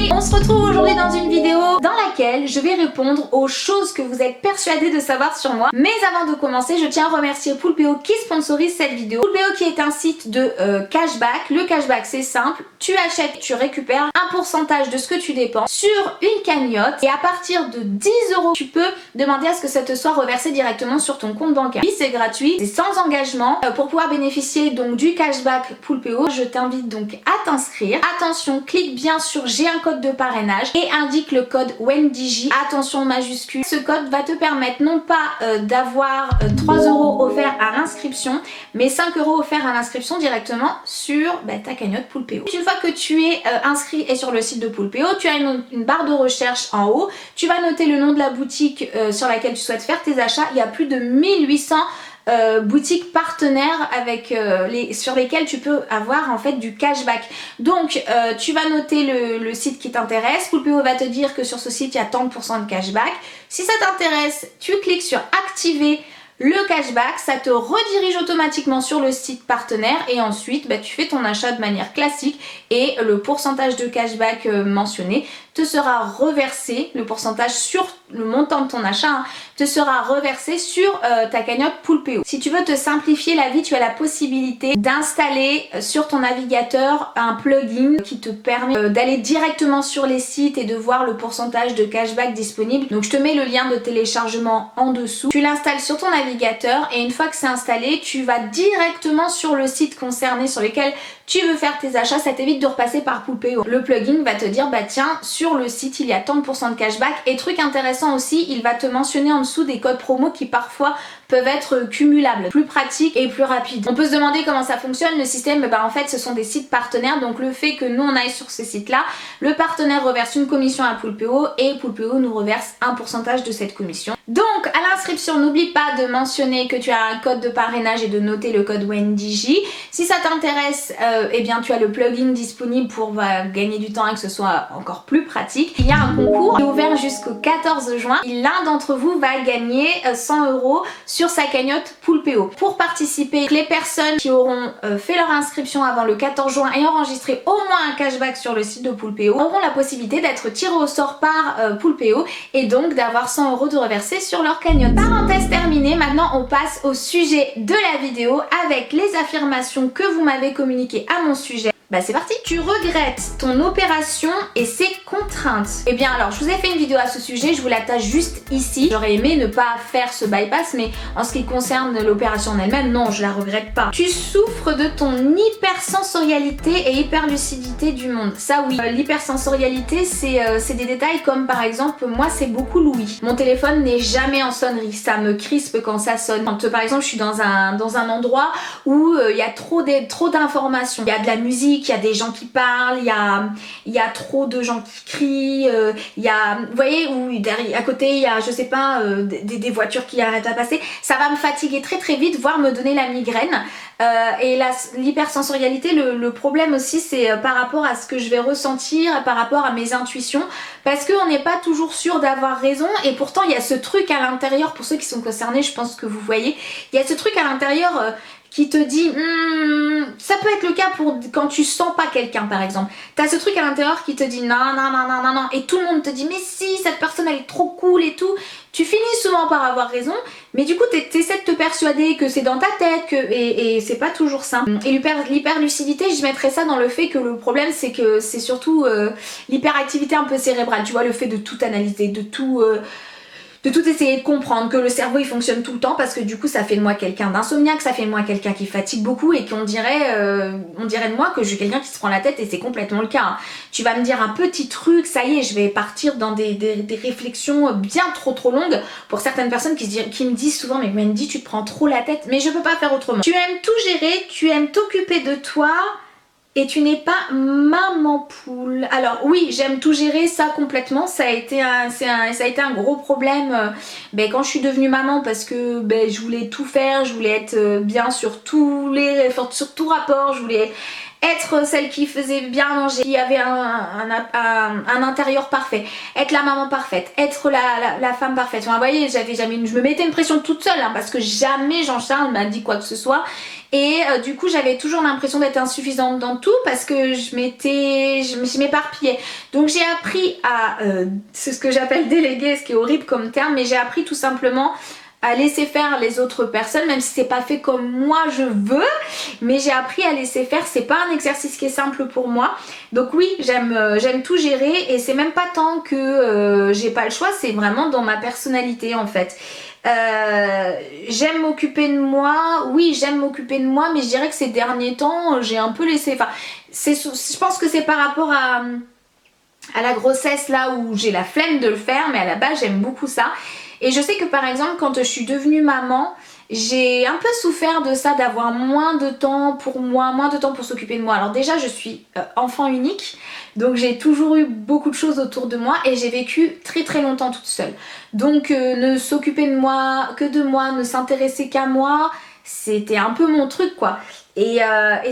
Et on se retrouve aujourd'hui dans une vidéo dans laquelle je vais répondre aux choses que vous êtes persuadés de savoir sur moi. Mais avant de commencer, je tiens à remercier Poulpeo qui sponsorise cette vidéo. Poulpeo qui est un site de cashback. Le cashback c'est simple, tu achètes, tu récupères un pourcentage de ce que tu dépenses sur une cagnotte et à partir de 10 €, tu peux demander à ce que ça te soit reversé directement sur ton compte bancaire. Oui, c'est gratuit, c'est sans engagement. Pour pouvoir bénéficier donc du cashback Poulpeo, je t'invite donc à t'inscrire. Attention, clique bien sur j'ai un code de parrainage et indique le code WENDIJ, attention majuscule. Ce code va te permettre non pas d'avoir 3 € offerts à l'inscription, mais 5 € offerts à l'inscription directement sur ta cagnotte Poulpeo. Une fois que tu es inscrit et sur le site de Poulpeo, tu as une barre de recherche en haut. Tu vas noter le nom de la boutique sur laquelle tu souhaites faire tes achats. Il y a plus de 1800 boutiques partenaires avec sur lesquelles tu peux avoir en fait du cashback. Donc tu vas noter le site qui t'intéresse. Poulpeo va te dire que sur ce site il y a tant de pourcents de cashback. Si ça t'intéresse, tu cliques sur activer le cashback, ça te redirige automatiquement sur le site partenaire et ensuite tu fais ton achat de manière classique et le pourcentage de cashback mentionné te sera reversé, le pourcentage sur le montant de ton achat te sera reversé sur ta cagnotte Poulpeo. Si tu veux te simplifier la vie, tu as la possibilité d'installer sur ton navigateur un plugin qui te permet d'aller directement sur les sites et de voir le pourcentage de cashback disponible. Donc je te mets le lien de téléchargement en dessous. Tu l'installes sur ton navigateur et une fois que c'est installé, tu vas directement sur le site concerné sur lequel tu veux faire tes achats. Ça t'évite de repasser par Poulpeo. Le plugin va te dire tiens, sur le site il y a tant de pourcents de cashback. Et truc intéressant aussi, il va te mentionner en dessous des codes promo qui parfois peuvent être cumulables, plus pratiques et plus rapides. On peut se demander comment ça fonctionne le système. En fait ce sont des sites partenaires, donc le fait que nous on aille sur ces sites là, le partenaire reverse une commission à Poulpeo et Poulpeo nous reverse un pourcentage de cette commission. Donc à l'inscription, n'oublie pas de mentionner que tu as un code de parrainage et de noter le code WENDIJ. Si ça t'intéresse, tu as le plugin disponible pour gagner du temps et que ce soit encore plus pratique. Il y a un concours qui est ouvert jusqu'au 14 juin. L'un d'entre vous va gagner 100 € sur sa cagnotte Poulpeo. Pour participer, les personnes qui auront fait leur inscription avant le 14 juin et enregistré au moins un cashback sur le site de Poulpeo auront la possibilité d'être tirées au sort par Poulpeo et donc d'avoir 100 € de reversés sur leur cagnotte. Parenthèse terminée, maintenant on passe au sujet de la vidéo avec les affirmations que vous m'avez communiquées à mon sujet. C'est parti. Tu regrettes ton opération et ses contraintes. Alors je vous ai fait une vidéo à ce sujet, je vous l'attache juste ici. J'aurais aimé ne pas faire ce bypass, mais en ce qui concerne l'opération en elle-même, non, je la regrette pas. Tu souffres de ton hypersensorialité et hyperlucidité du monde. Ça oui, l'hypersensorialité c'est des détails comme par exemple, moi c'est beaucoup l'ouïe. Mon téléphone n'est jamais en sonnerie, ça me crispe quand ça sonne. Quand par exemple je suis dans un endroit où il y a trop d'informations, il y a de la musique, il y a des gens qui parlent, il y a trop de gens qui crient, il y a, vous voyez, où derrière, à côté il y a, je sais pas, des voitures qui arrêtent à passer, ça va me fatiguer très très vite, voire me donner la migraine. Et l'hypersensorialité, le problème aussi c'est par rapport à ce que je vais ressentir, par rapport à mes intuitions, parce qu'on n'est pas toujours sûr d'avoir raison et pourtant il y a ce truc à l'intérieur, pour ceux qui sont concernés je pense que vous voyez, il y a ce truc à l'intérieur qui te dit, ça peut être le cas pour quand tu sens pas quelqu'un par exemple. T'as ce truc à l'intérieur qui te dit non, et tout le monde te dit mais si, cette personne elle est trop cool et tout. Tu finis souvent par avoir raison, mais du coup t'essaies de te persuader que c'est dans ta tête, et c'est pas toujours simple. Et l'hyperlucidité, je mettrais ça dans le fait que le problème c'est que c'est surtout l'hyperactivité un peu cérébrale, tu vois, le fait de tout analyser, de tout essayer de comprendre, que le cerveau il fonctionne tout le temps, parce que du coup ça fait de moi quelqu'un d'insomniaque, ça fait de moi quelqu'un qui fatigue beaucoup et qu'on dirait de moi que je suis quelqu'un qui se prend la tête, et c'est complètement le cas. Tu vas me dire un petit truc, ça y est, je vais partir dans des réflexions bien trop longues. Pour certaines personnes qui me disent souvent mais Wendy tu te prends trop la tête, mais je peux pas faire autrement. Tu aimes tout gérer, tu aimes t'occuper de toi, et tu n'es pas maman poule. Alors oui, j'aime tout gérer, ça complètement, ça a été un gros problème quand je suis devenue maman, parce que je voulais tout faire, je voulais être bien sur tout rapport, je voulais être celle qui faisait bien manger, qui avait un intérieur parfait, être la maman parfaite, être la femme parfaite. Enfin, vous voyez, je me mettais une pression toute seule hein, parce que jamais Jean-Charles m'a dit quoi que ce soit. Et du coup j'avais toujours l'impression d'être insuffisante dans tout parce que je m'éparpillais. Donc j'ai appris à, c'est ce que j'appelle déléguer, ce qui est horrible comme terme, mais j'ai appris tout simplement à laisser faire les autres personnes, même si c'est pas fait comme moi je veux, mais j'ai appris à laisser faire. C'est pas un exercice qui est simple pour moi, donc oui, j'aime tout gérer, et c'est même pas tant que j'ai pas le choix, c'est vraiment dans ma personnalité en fait. J'aime m'occuper de moi, oui j'aime m'occuper de moi, mais je dirais que ces derniers temps j'ai un peu laissé, enfin je pense que c'est par rapport à la grossesse là où j'ai la flemme de le faire, mais à la base j'aime beaucoup ça. Et je sais que par exemple quand je suis devenue maman, j'ai un peu souffert de ça, d'avoir moins de temps pour moi, moins de temps pour s'occuper de moi. Alors déjà je suis enfant unique, donc j'ai toujours eu beaucoup de choses autour de moi et j'ai vécu très très longtemps toute seule. Donc ne s'occuper de moi, que de moi, ne s'intéresser qu'à moi, c'était un peu mon truc quoi. Et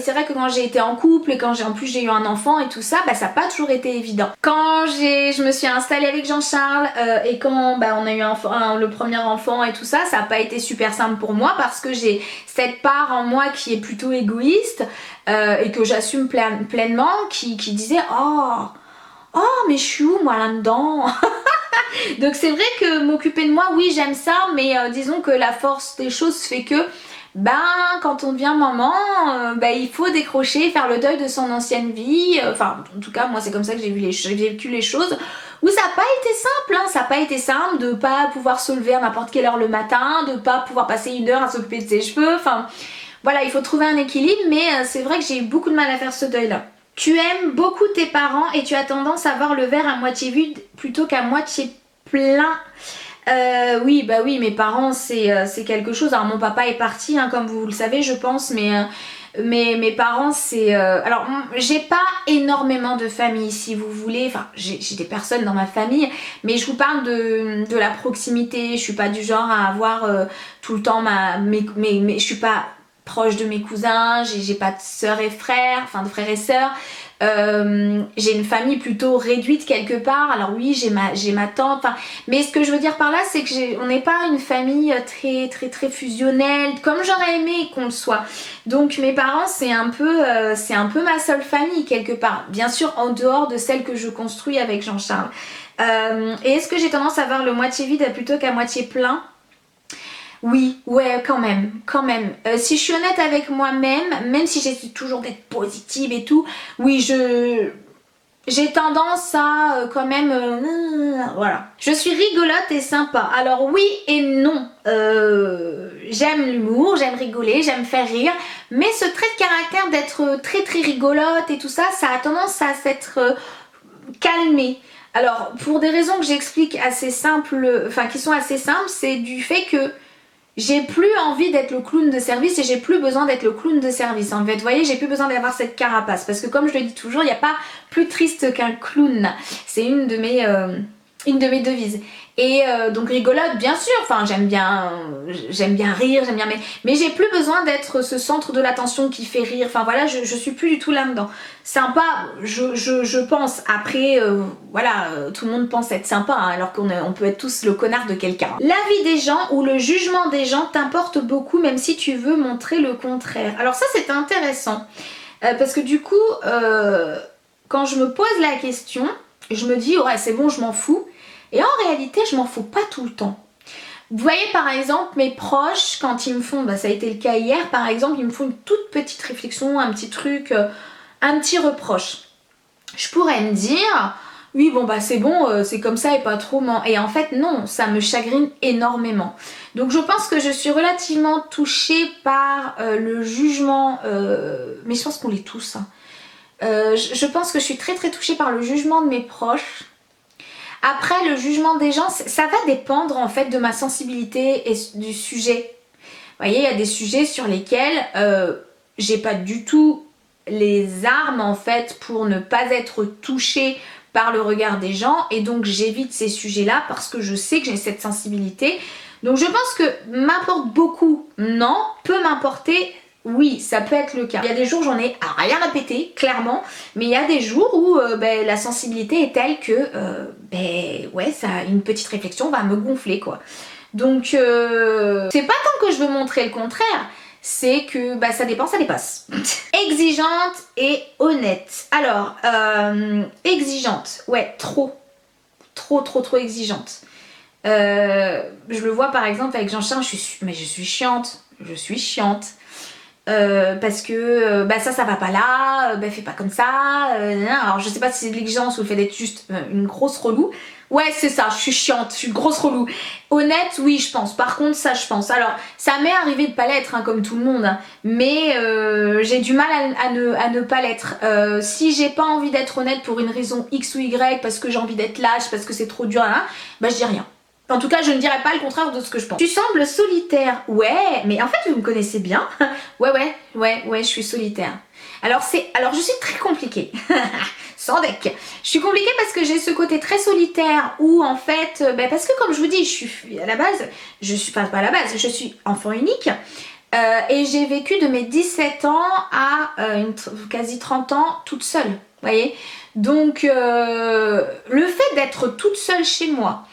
c'est vrai que quand j'ai été en couple et quand en plus j'ai eu un enfant et tout ça, bah ça n'a pas toujours été évident. Quand je me suis installée avec Jean-Charles et quand on a eu le premier enfant et tout ça, ça n'a pas été super simple pour moi parce que j'ai cette part en moi qui est plutôt égoïste et que j'assume pleinement, qui disait oh mais je suis où moi là-dedans. Donc c'est vrai que m'occuper de moi, oui j'aime ça, mais disons que la force des choses fait que quand on devient maman, il faut décrocher, faire le deuil de son ancienne vie. Enfin, en tout cas, moi c'est comme ça que j'ai vécu les choses. Où ça n'a pas été simple, hein, ça n'a pas été simple de pas pouvoir se lever à n'importe quelle heure le matin, de pas pouvoir passer 1 heure à s'occuper de ses cheveux. Enfin, voilà, il faut trouver un équilibre, mais c'est vrai que j'ai eu beaucoup de mal à faire ce deuil-là. Tu aimes beaucoup tes parents et tu as tendance à voir le verre à moitié vide plutôt qu'à moitié plein. Oui, oui, mes parents c'est quelque chose. Alors mon papa est parti, hein, comme vous le savez je pense, mais mes parents c'est... Alors j'ai pas énormément de famille si vous voulez, enfin j'ai des personnes dans ma famille, mais je vous parle de la proximité. Je suis pas du genre à avoir tout le temps je suis pas proche de mes cousins, j'ai pas de sœurs et frères, enfin de frères et sœurs. J'ai une famille plutôt réduite quelque part. Alors oui j'ai ma tante, enfin, mais ce que je veux dire par là c'est que on n'est pas une famille très fusionnelle comme j'aurais aimé qu'on le soit. Donc mes parents c'est un peu ma seule famille quelque part, bien sûr en dehors de celle que je construis avec Jean-Charles. Et est-ce que j'ai tendance à voir le moitié vide plutôt qu'à moitié plein? Oui, ouais, quand même. Si je suis honnête avec moi-même, même si j'essaie toujours d'être positive et tout, oui, j'ai tendance à quand même... voilà. Je suis rigolote et sympa. Alors oui et non. J'aime l'humour, j'aime rigoler, j'aime faire rire, mais ce trait de caractère d'être très rigolote et tout ça, ça a tendance à s'être calmé. Alors, pour des raisons que j'explique assez simples, enfin qui sont assez simples, c'est du fait que j'ai plus envie d'être le clown de service et j'ai plus besoin d'être le clown de service. En fait, vous voyez, j'ai plus besoin d'avoir cette carapace parce que comme je le dis toujours, il n'y a pas plus triste qu'un clown. C'est une de mes devises. Et donc rigolote bien sûr, enfin j'aime bien rire, mais j'ai plus besoin d'être ce centre de l'attention qui fait rire. Enfin voilà, je suis plus du tout là-dedans. Sympa, je pense. Après voilà, tout le monde pense être sympa hein, alors qu'on peut être tous le connard de quelqu'un. L'avis des gens ou le jugement des gens t'importe beaucoup même si tu veux montrer le contraire. Alors ça c'est intéressant parce que du coup quand je me pose la question, je me dis ouais c'est bon je m'en fous. Et en réalité, je m'en fous pas tout le temps. Vous voyez par exemple mes proches, quand ils me font, ça a été le cas hier par exemple, ils me font une toute petite réflexion, un petit truc, un petit reproche. Je pourrais me dire, oui bon c'est bon, c'est comme ça et pas trop. Et en fait non, ça me chagrine énormément. Donc je pense que je suis relativement touchée par le jugement, mais je pense qu'on l'est tous. Hein. Je pense que je suis très touchée par le jugement de mes proches. Après le jugement des gens, ça va dépendre en fait de ma sensibilité et du sujet. Vous voyez, il y a des sujets sur lesquels j'ai pas du tout les armes en fait pour ne pas être touchée par le regard des gens et donc j'évite ces sujets-là parce que je sais que j'ai cette sensibilité. Donc je pense que m'importe beaucoup, non, peut m'importer Oui, ça peut être le cas. Il y a des jours j'en ai rien à péter, clairement, mais il y a des jours où la sensibilité est telle que ouais, ça, une petite réflexion va me gonfler quoi. Donc c'est pas tant que je veux montrer le contraire, c'est que ça dépend, ça dépasse. Exigeante et honnête. Alors, exigeante, ouais, trop exigeante. Je le vois par exemple avec Jean-Charles, je suis chiante. Parce que ça va pas là, fais pas comme ça. Alors je sais pas si c'est de l'exigence ou le fait d'être juste une grosse relou. Ouais, c'est ça, je suis chiante, je suis une grosse relou. Honnête, oui, je pense. Par contre, ça, je pense. Alors, ça m'est arrivé de pas l'être, hein, comme tout le monde, hein, mais j'ai du mal à ne pas l'être. Si j'ai pas envie d'être honnête pour une raison X ou Y, parce que j'ai envie d'être lâche, parce que c'est trop dur, hein, je dis rien. En tout cas, je ne dirais pas le contraire de ce que je pense. Tu sembles solitaire. Ouais, mais en fait, vous me connaissez bien. ouais, je suis solitaire. Alors, je suis très compliquée. Sans deck. Je suis compliquée parce que j'ai ce côté très solitaire où, en fait, parce que comme je vous dis, je suis à la base, je suis enfant unique. Et j'ai vécu de mes 17 ans à quasi 30 ans toute seule. Vous voyez? Donc, le fait d'être toute seule chez moi,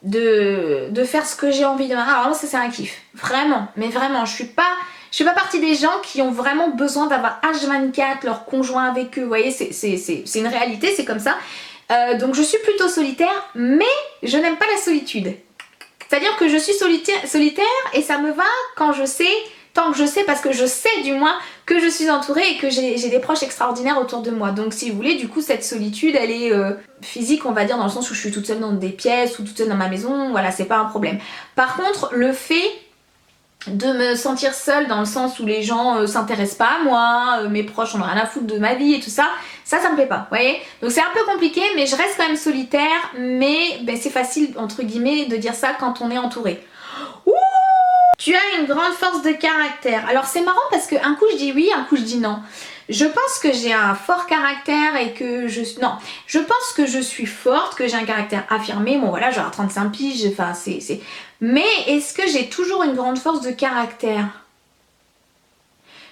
de faire ce que j'ai envie de... Alors ça c'est un kiff, vraiment, mais vraiment, je suis pas partie des gens qui ont vraiment besoin d'avoir H24 leur conjoint avec eux, vous voyez, c'est une réalité, c'est comme ça. Donc je suis plutôt solitaire, mais je n'aime pas la solitude. C'est-à-dire que je suis solitaire et ça me va quand je sais, tant que je sais, parce que je sais du moins que je suis entourée et que j'ai des proches extraordinaires autour de moi. Donc si vous voulez, du coup cette solitude elle est physique, on va dire, dans le sens où je suis toute seule dans des pièces ou toute seule dans ma maison, voilà, c'est pas un problème. Par contre, le fait de me sentir seule dans le sens où les gens s'intéressent pas à moi, mes proches on a rien à foutre de ma vie et tout ça, ça me plaît pas, vous voyez. Donc c'est un peu compliqué, mais je reste quand même solitaire, mais c'est facile entre guillemets de dire ça quand on est entouré. Ouh, tu as une grande force de caractère. Alors c'est marrant parce que un coup je dis oui, un coup je dis non. Je pense que j'ai un fort caractère et que je pense que je suis forte, que j'ai un caractère affirmé. Bon voilà, j'ai 35 piges, enfin c'est... Mais est-ce que j'ai toujours une grande force de caractère?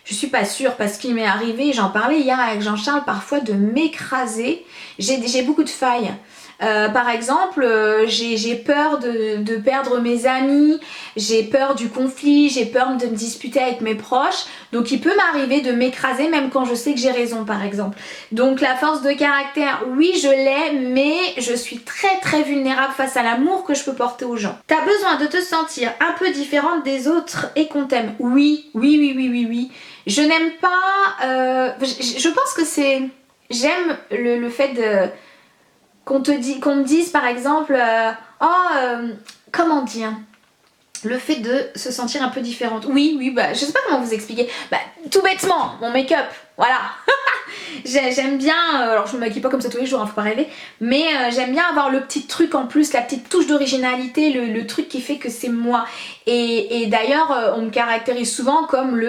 Je suis pas sûre parce qu'il m'est arrivé, j'en parlais hier avec Jean-Charles, parfois de m'écraser. J'ai beaucoup de failles. Par exemple, j'ai peur de perdre mes amis, j'ai peur du conflit, j'ai peur de me disputer avec mes proches. Donc il peut m'arriver de m'écraser même quand je sais que j'ai raison par exemple. Donc la force de caractère, oui je l'ai, mais je suis très vulnérable face à l'amour que je peux porter aux gens. T'as besoin de te sentir un peu différente des autres et qu'on t'aime. Oui. Je n'aime pas... je pense que c'est... J'aime le fait de... qu'on me dise par exemple comment dire, le fait de se sentir un peu différente. Oui, je sais pas comment vous expliquer. Tout bêtement, mon make-up, voilà. J'aime bien, alors je me maquille pas comme ça tous les jours, hein, faut pas rêver, mais j'aime bien avoir le petit truc en plus, la petite touche d'originalité, le truc qui fait que c'est moi. Et d'ailleurs, on me caractérise souvent comme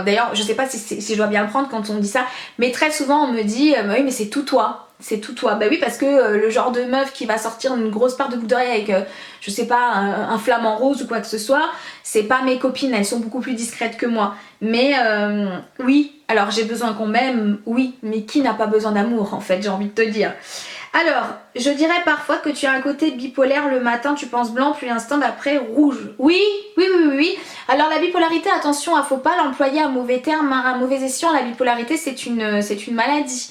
d'ailleurs, je sais pas si je dois bien le prendre quand on me dit ça, mais très souvent on me dit, oui mais c'est tout toi. C'est tout toi. Oui parce que le genre de meuf qui va sortir une grosse paire de boucles d'oreilles avec je sais pas un flamant rose ou quoi que ce soit, c'est pas mes copines, elles sont beaucoup plus discrètes que moi. Mais oui, alors j'ai besoin qu'on m'aime, oui, mais qui n'a pas besoin d'amour en fait, j'ai envie de te dire. Alors, je dirais parfois que tu as un côté bipolaire, le matin tu penses blanc puis l'instant d'après rouge. Oui. Alors la bipolarité, attention, il faut pas l'employer à mauvais terme, à mauvais escient, la bipolarité c'est une maladie.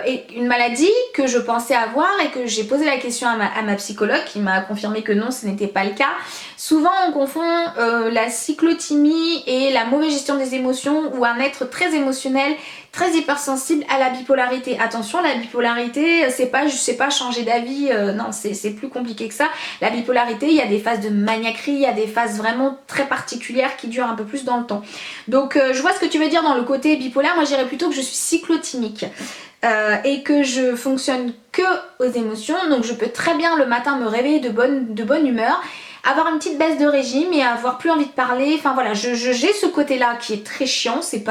Et une maladie que je pensais avoir et que j'ai posé la question à ma psychologue qui m'a confirmé que non, ce n'était pas le cas. Souvent on confond la cyclothymie et la mauvaise gestion des émotions ou un être très émotionnel, très hypersensible à la bipolarité. Attention, la bipolarité c'est pas changer d'avis, non c'est plus compliqué que ça. La bipolarité, il y a des phases de maniaquerie, il y a des phases vraiment très particulières qui durent un peu plus dans le temps. Donc je vois ce que tu veux dire dans le côté bipolaire, moi je dirais plutôt que je suis cyclothymique. Et que je fonctionne que aux émotions, donc je peux très bien le matin me réveiller de bonne humeur, avoir une petite baisse de régime et avoir plus envie de parler. Enfin voilà, j'ai ce côté-là qui est très chiant. C'est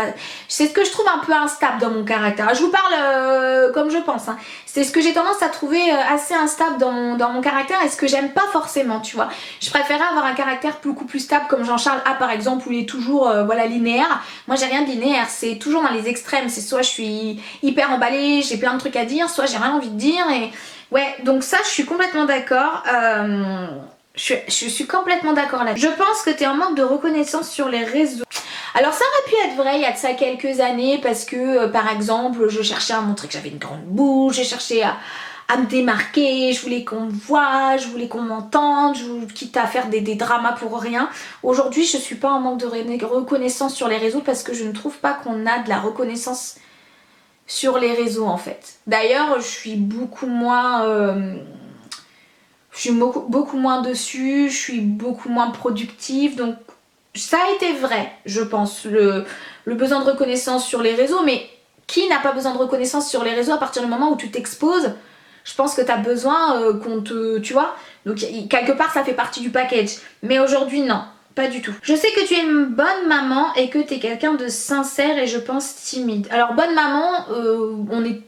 ce que je trouve un peu instable dans mon caractère. Je vous parle comme je pense, hein. C'est ce que j'ai tendance à trouver assez instable dans mon caractère et ce que j'aime pas forcément, tu vois. Je préférais avoir un caractère beaucoup plus stable comme Jean-Charles A par exemple, où il est toujours voilà, linéaire. Moi j'ai rien de linéaire, c'est toujours dans les extrêmes. C'est soit je suis hyper emballée, j'ai plein de trucs à dire, soit j'ai rien envie de dire. Et ouais, donc ça je suis complètement d'accord. Je suis complètement d'accord là. Je pense que tu es en manque de reconnaissance sur les réseaux. Alors ça aurait pu être vrai il y a de ça quelques années parce que par exemple je cherchais à montrer que j'avais une grande bouche, j'ai cherché à me démarquer, je voulais qu'on me voie, je voulais qu'on m'entende, quitte à faire des dramas pour rien. Aujourd'hui je suis pas en manque de reconnaissance sur les réseaux parce que je ne trouve pas qu'on a de la reconnaissance sur les réseaux en fait. D'ailleurs je suis beaucoup moins... beaucoup moins dessus, je suis beaucoup moins productive, donc ça a été vrai, je pense, le besoin de reconnaissance sur les réseaux, mais qui n'a pas besoin de reconnaissance sur les réseaux à partir du moment où tu t'exposes? Je pense que tu as besoin qu'on te... tu vois? Donc quelque part ça fait partie du package, mais aujourd'hui non, pas du tout. Je sais que tu es une bonne maman et que tu es quelqu'un de sincère et je pense timide. Alors bonne maman, on est...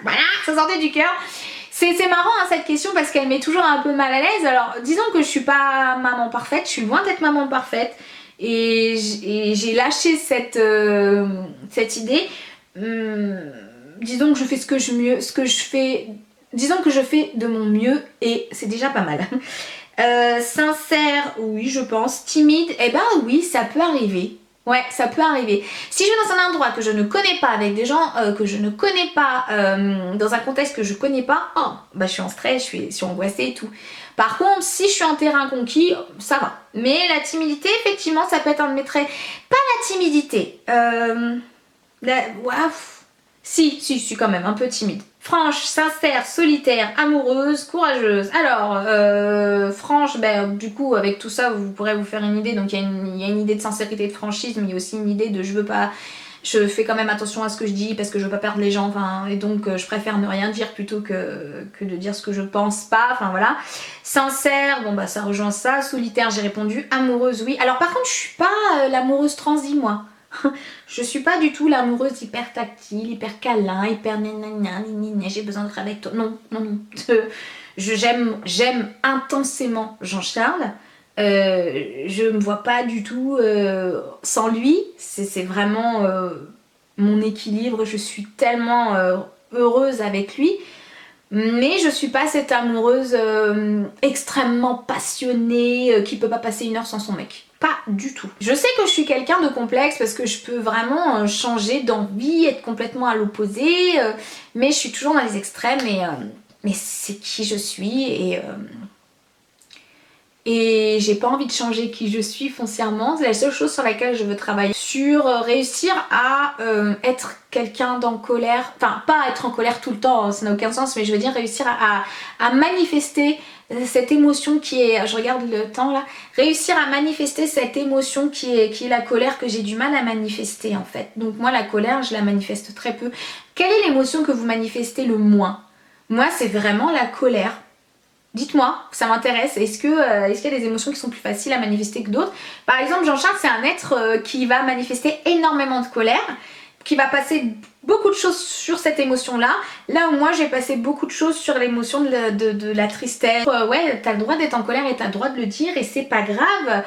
voilà, ça sortait du cœur. C'est marrant hein, cette question parce qu'elle met toujours un peu mal à l'aise. Alors disons que je suis pas maman parfaite, je suis loin d'être maman parfaite et j'ai lâché cette idée. Disons que je fais disons que je fais de mon mieux et c'est déjà pas mal. Sincère, oui je pense. Timide, eh ben oui ça peut arriver. Ouais, ça peut arriver. Si je vais dans un endroit que je ne connais pas, avec des gens que je ne connais pas, dans un contexte que je connais pas, oh, bah je suis en stress, je suis angoissée et tout. Par contre, si je suis en terrain conquis, ça va. Mais la timidité, effectivement, ça peut être un de mes traits. Pas la timidité. Si, quand même, un peu timide. Franche, sincère, solitaire, amoureuse, courageuse. Alors, franche, ben, du coup, avec tout ça, vous pourrez vous faire une idée. Donc, il y a une idée de sincérité et de franchise, mais il y a aussi une idée de je fais quand même attention à ce que je dis parce que je veux pas perdre les gens. Enfin, et donc, je préfère ne rien dire plutôt que de dire ce que je pense pas. Enfin, voilà. Sincère, bon, bah, ça rejoint ça. Solitaire, j'ai répondu. Amoureuse, oui. Alors, par contre, je suis pas l'amoureuse transie, moi. Je suis pas du tout l'amoureuse hyper tactile, hyper câlin, hyper j'ai besoin d'être avec toi. Non. J'aime intensément Jean-Charles. Je me vois pas du tout sans lui. C'est vraiment mon équilibre. Je suis tellement heureuse avec lui. Mais je suis pas cette amoureuse extrêmement passionnée qui peut pas passer une heure sans son mec. Pas du tout. Je sais que je suis quelqu'un de complexe parce que je peux vraiment changer d'envie, être complètement à l'opposé, mais je suis toujours dans les extrêmes mais c'est qui je suis et j'ai pas envie de changer qui je suis foncièrement. C'est la seule chose sur laquelle je veux travailler. Sur réussir à être quelqu'un d'en colère, enfin pas être en colère tout le temps, ça n'a aucun sens, mais je veux dire réussir à manifester cette émotion qui est, je regarde le temps là, réussir à manifester cette émotion qui est la colère que j'ai du mal à manifester en fait. Donc moi la colère je la manifeste très peu. Quelle est l'émotion que vous manifestez le moins? Moi c'est vraiment la colère. Dites-moi, ça m'intéresse. Est-ce qu'il y a des émotions qui sont plus faciles à manifester que d'autres? Par exemple, Jean-Charles, c'est un être qui va manifester énormément de colère, qui va passer beaucoup de choses sur cette émotion-là. Là où moi, j'ai passé beaucoup de choses sur l'émotion de la tristesse. Ouais, t'as le droit d'être en colère et t'as le droit de le dire et c'est pas grave.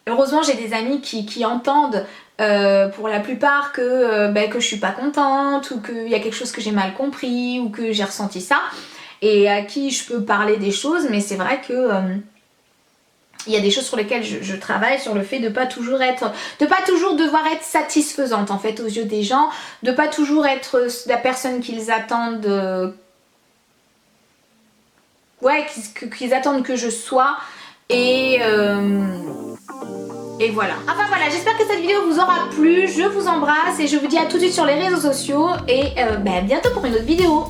Heureusement, j'ai des amis qui entendent pour la plupart que je suis pas contente ou qu'il y a quelque chose que j'ai mal compris ou que j'ai ressenti ça. Et à qui je peux parler des choses, mais c'est vrai que il y a des choses sur lesquelles je travaille, sur le fait de pas toujours devoir être satisfaisante en fait aux yeux des gens, de pas toujours être la personne qu'ils attendent, qu'ils attendent que je sois et voilà. Enfin voilà, j'espère que cette vidéo vous aura plu, je vous embrasse et je vous dis à tout de suite sur les réseaux sociaux et à bientôt pour une autre vidéo.